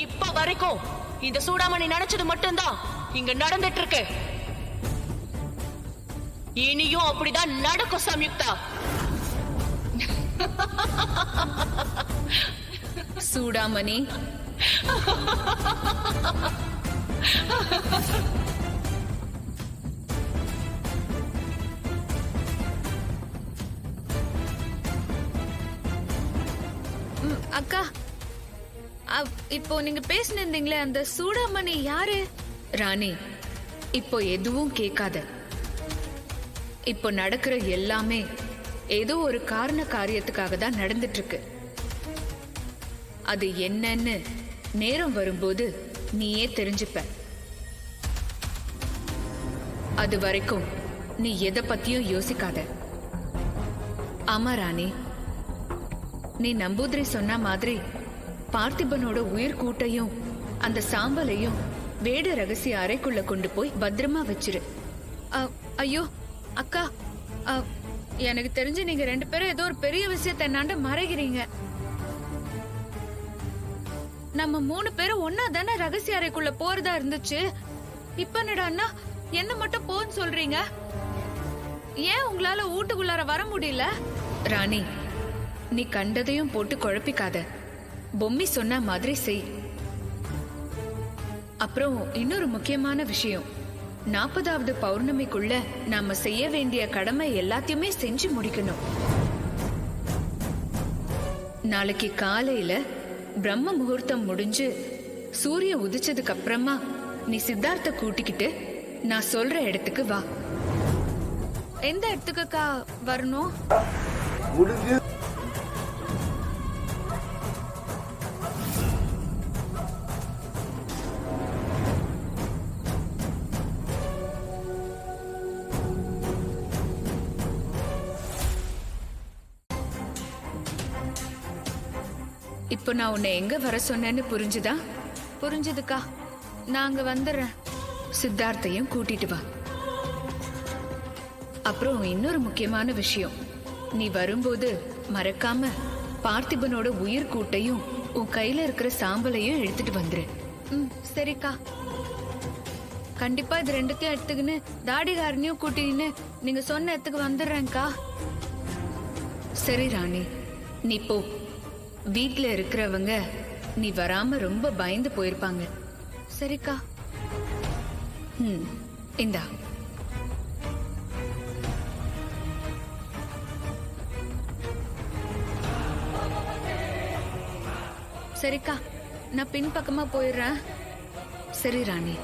இப்ப வரைக்கும் இந்த சூடாமணி நினைச்சது மட்டும்தான் இங்க நடந்துட்டு இருக்கு. இனியும் அப்படிதான் நடக்கும் சம்யுக்தா. சூடாமணி, அக்கா, இப்போ நீங்க பேசினிருந்தீங்களே அந்த சூடாமணி யாரு? ராணி, இப்போ எதுவும் கேட்காத. இப்போ நடக்கிற எல்லாமே ஏதோ ஒரு காரண காரியத்துக்காக தான் நடந்துட்டு இருக்கு. அது என்னன்னு நேரம் வரும்போது நீயே தெரிஞ்சுப்ப. அது வரைக்கும் நீ எதை பத்தியும் யோசிக்காத. ஆமா ராணி, நீ நம்பூதிரி சொன்ன மாதிரி பார்த்திபனோட உயிர் கூட்டையும் அந்த சாம்பலையும் வேட ரகசிய அறைக்குள்ள கொண்டு போய் பத்திரமா வச்சிரு. ஐயோ அக்கா, எனக்கு தெரிஞ்சு நீங்க 2 பேரும் ஏதோ ஒரு பெரிய விஷயத்தை என்னாண்ட மறைகிறீங்க. நம்ம 3 பேரும் ஒன்னா தானே ரகசிய அறைக்குள்ள போறதா இருந்துச்சு. இப்ப என்னடா என்ன மட்டும் போன்னு சொல்றீங்க? ஏன் உங்களால வீட்டுக்குள்ளார வர முடியல? ராணி, நீ கண்டதையும் போட்டு குழப்பிக்காத. பொம்மி சொன்ன மாதிரி செய். அப்புறம் இன்னொரு முக்கியமான விஷயம், 40வது பௌர்ணமிக்குள்ள நாம செய்ய வேண்டிய கடமை எல்லாத்தையுமே செஞ்சு முடிக்கணும். நாளைக்கு காலையில பிரம்ம முகூர்த்தம் முடிஞ்சு சூரியன் உதிச்சதுக்கு அப்புறமா நீ சித்தார்த்த கூட்டிக்கிட்டு நான் சொல்ற இடத்துக்கு வா. எந்த இடத்துக்குக்கா வரணும்? இப்போ நான் உன்னை எங்க வர சொன்னேன்னு புரிஞ்சுதா? புரிஞ்சுதுக்கா, நான் அங்க வந்துடுறேன். சித்தார்த்தையும் கூட்டிட்டு வா. அப்புறம் இன்னொரு முக்கியமான விஷயம், நீ வரும்போது மறக்காம பார்த்திபனோட உயிர் கூட்டையும் உன் கையில இருக்கிற சாம்பலையும் எடுத்துட்டு வந்துரு. சரிக்கா, கண்டிப்பா இது 2த்தையும் எடுத்துக்கின்னு தாடிகாரனையும் கூட்டின்னு நீங்க சொன்ன இடத்துக்கு வந்துடுறேன்க்கா. சரி ராணி, நீ போ. வீட்ல இருக்கிறவங்க நீ வராம ரொம்ப பயந்து போயிருப்பாங்க. சரிக்கா. இந்தா. சரிக்கா, நான் பின்பக்கமா போயிடுறேன். சரி ராணி.